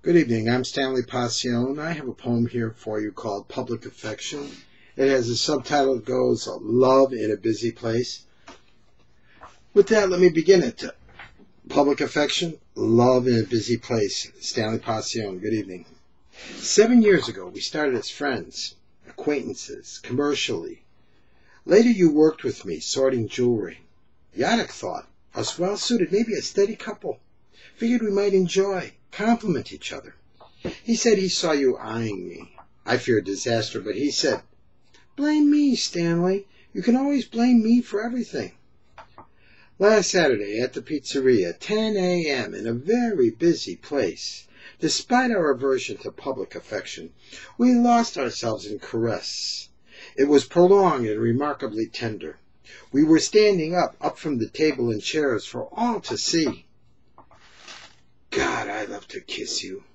Good evening, I'm Stanley Pacion. I have a poem here for you called Public Affection. It has a subtitle that goes, Love in a Busy Place. With that, let me begin it. Public Affection, Love in a Busy Place. Stanley Pacion, good evening. 7 years ago, we started as friends, acquaintances, commercially. Later, you worked with me, sorting jewelry. Jarek thought us well-suited, maybe a steady couple. Figured we might enjoy, compliment each other. He said he saw you eyeing me. I feared disaster, but he said, "Blame me, Stanley. You can always blame me for everything." Last Saturday at the Pizzeria, 10 a.m., in a very busy place, despite our aversion to public affection, we lost ourselves in caress. It was prolonged and remarkably tender. We were standing up from the table and chairs for all to see. God, I love to kiss you.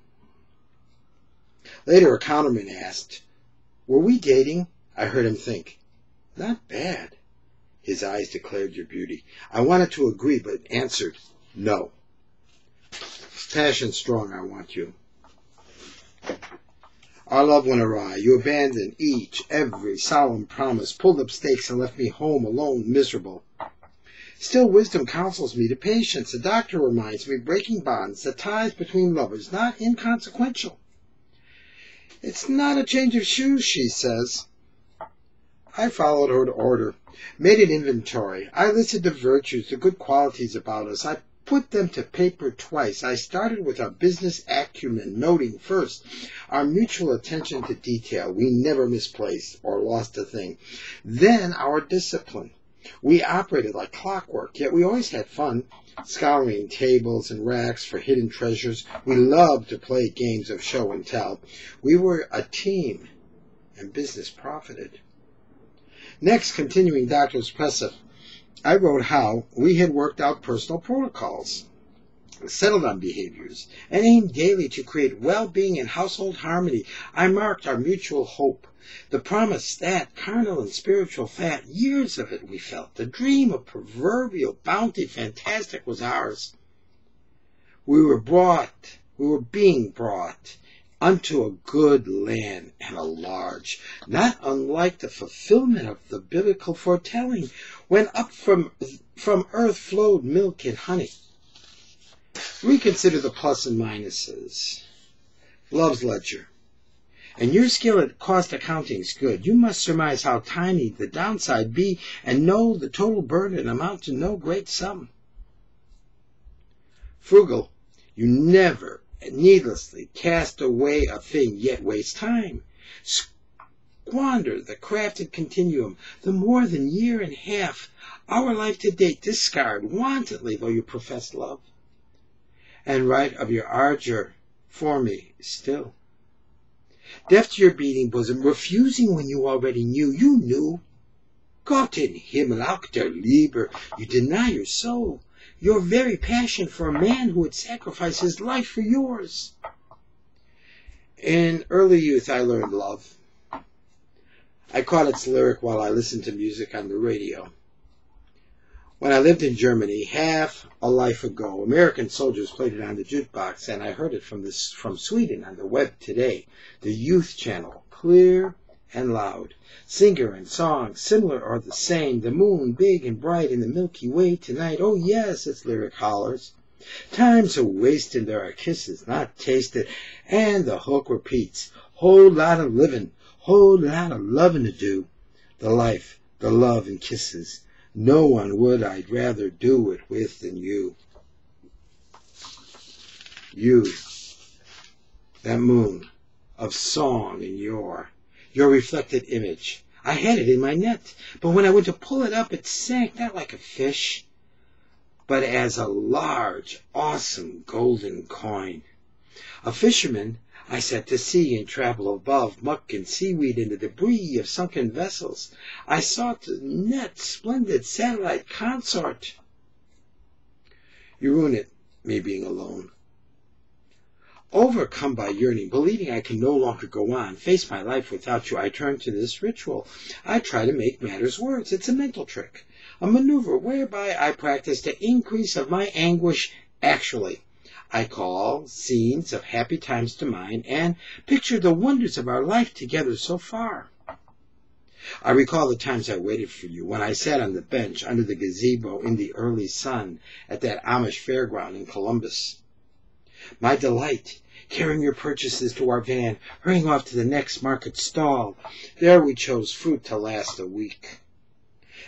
Later, a counterman asked, "Were we dating?" I heard him think, "Not bad." His eyes declared your beauty. I wanted to agree, but answered, "No. Passion strong, I want you." Our love went awry. You abandoned every solemn promise, pulled up stakes, and left me home alone, miserable. Still, wisdom counsels me to patience. The doctor reminds me, breaking bonds, the ties between lovers, not inconsequential. It's not a change of shoes, she says. I followed her order, made an inventory. I listed the virtues, the good qualities about us. I put them to paper twice. I started with our business acumen, noting first our mutual attention to detail. We never misplaced or lost a thing. Then our discipline. We operated like clockwork, yet we always had fun, scouring tables and racks for hidden treasures. We loved to play games of show and tell. We were a team, and business profited. Next, continuing Doctor's precepts, I wrote how we had worked out personal protocols, settled on behaviors, and aimed daily to create well-being and household harmony. I marked our mutual hope, the promise that, carnal and spiritual fat, years of it we felt, the dream of proverbial bounty fantastic was ours. We were being brought unto a good land and a large, not unlike the fulfillment of the biblical foretelling, when up from earth flowed milk and honey. Reconsider the plus and minuses. Love's ledger. And your skill at cost accounting's good. You must surmise how tiny the downside be, and know the total burden amount to no great sum. Frugal, you never needlessly cast away a thing, yet waste time. Squander the crafted continuum, the more than year and half, our life to date, discard wantonly though you profess love. And write of your ardor for me still. Deaf to your beating bosom, refusing when you already knew. You knew. Gott in Himmel, auch der Liebe. You deny your soul, your very passion for a man who would sacrifice his life for yours. In early youth, I learned love. I caught its lyric while I listened to music on the radio. When I lived in Germany, half a life ago, American soldiers played it on the jukebox, and I heard it from Sweden on the web today, the youth channel, clear and loud. Singer and song, similar or the same, the moon big and bright in the Milky Way tonight. Oh yes, its lyric hollers. Time's a wasted, there are kisses not tasted, and the hook repeats. Whole lot of living, whole lot of loving to do. The life, the love and kisses. No one would I'd rather do it with than you. You, that moon of song and your reflected image. I had it in my net, but when I went to pull it up, it sank not like a fish, but as a large, awesome golden coin. A fisherman, I set to sea and travel above muck and seaweed and the debris of sunken vessels. I sought the net splendid satellite consort. You ruin it, me being alone. Overcome by yearning, believing I can no longer go on, face my life without you, I turn to this ritual. I try to make matters worse. It's a mental trick, a maneuver whereby I practice the increase of my anguish actually. I call scenes of happy times to mind and picture the wonders of our life together so far. I recall the times I waited for you, when I sat on the bench under the gazebo in the early sun at that Amish fairground in Columbus. My delight, carrying your purchases to our van, hurrying off to the next market stall. There we chose fruit to last a week.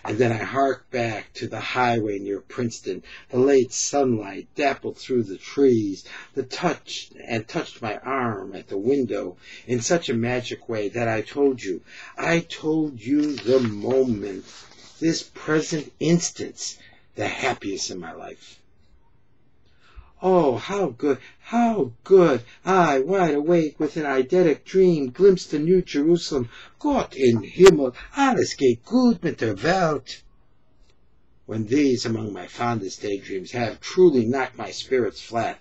And then I hark back to the highway near Princeton. The late sunlight dappled through the trees, touched my arm at the window in such a magic way that I told you the moment, this present instance, the happiest in my life. Oh, how good, how good! I, wide awake with an eidetic dream, glimpsed the New Jerusalem. Gott in Himmel, alles geht gut mit der Welt. When these, among my fondest daydreams, have truly knocked my spirits flat,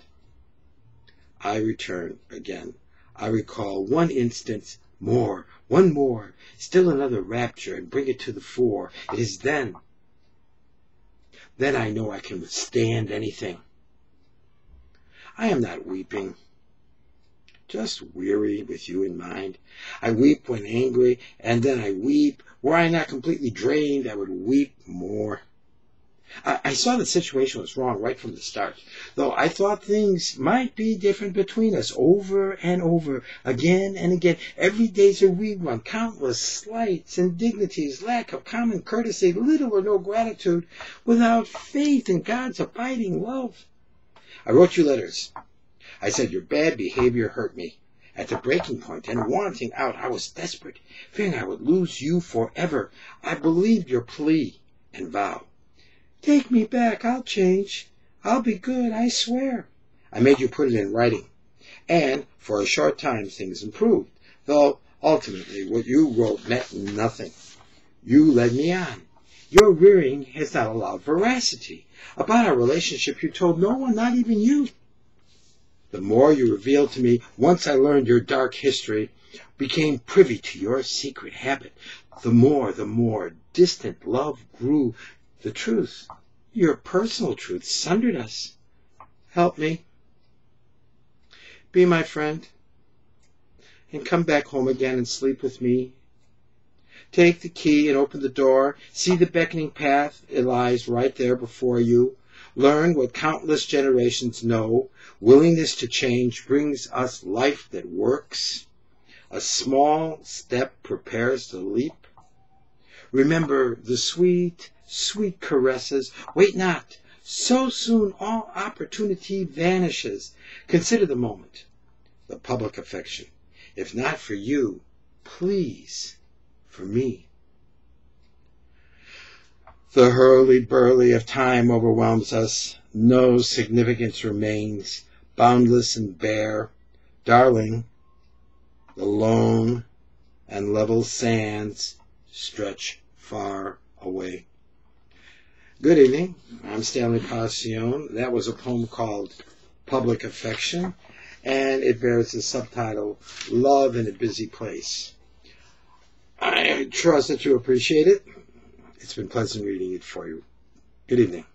I return again. I recall one instance more, one more, still another rapture, and bring it to the fore. It is then I know I can withstand anything. I am not weeping, just weary with you in mind. I weep when angry, and then I weep. Were I not completely drained, I would weep more. I saw the situation was wrong right from the start, though I thought things might be different between us over and over, again and again. Every day's a rerun, countless slights, indignities, lack of common courtesy, little or no gratitude, without faith in God's abiding love. I wrote you letters. I said your bad behavior hurt me. At the breaking point and wanting out, I was desperate, fearing I would lose you forever. I believed your plea and vow. Take me back, I'll change. I'll be good, I swear. I made you put it in writing. And for a short time things improved, though ultimately what you wrote meant nothing. You led me on. Your rearing has not allowed veracity. About our relationship you told no one, not even you. The more you revealed to me, once I learned your dark history, became privy to your secret habit, the more distant love grew. The truth, your personal truth, sundered us. Help me. Be my friend, and come back home again and sleep with me. Take the key and open the door. See the beckoning path. It lies right there before you. Learn what countless generations know. Willingness to change brings us life that works. A small step prepares the leap. Remember the sweet, sweet caresses. Wait not. So soon all opportunity vanishes. Consider the moment, the public affection. If not for you, please, for me. The hurly-burly of time overwhelms us. No significance remains, boundless and bare. Darling, the lone and level sands stretch far away. Good evening. I'm Stanley Pacion. That was a poem called Public Affection, and it bears the subtitle, Love in a Busy Place. I trust that you appreciate it. It's been pleasant reading it for you. Good evening.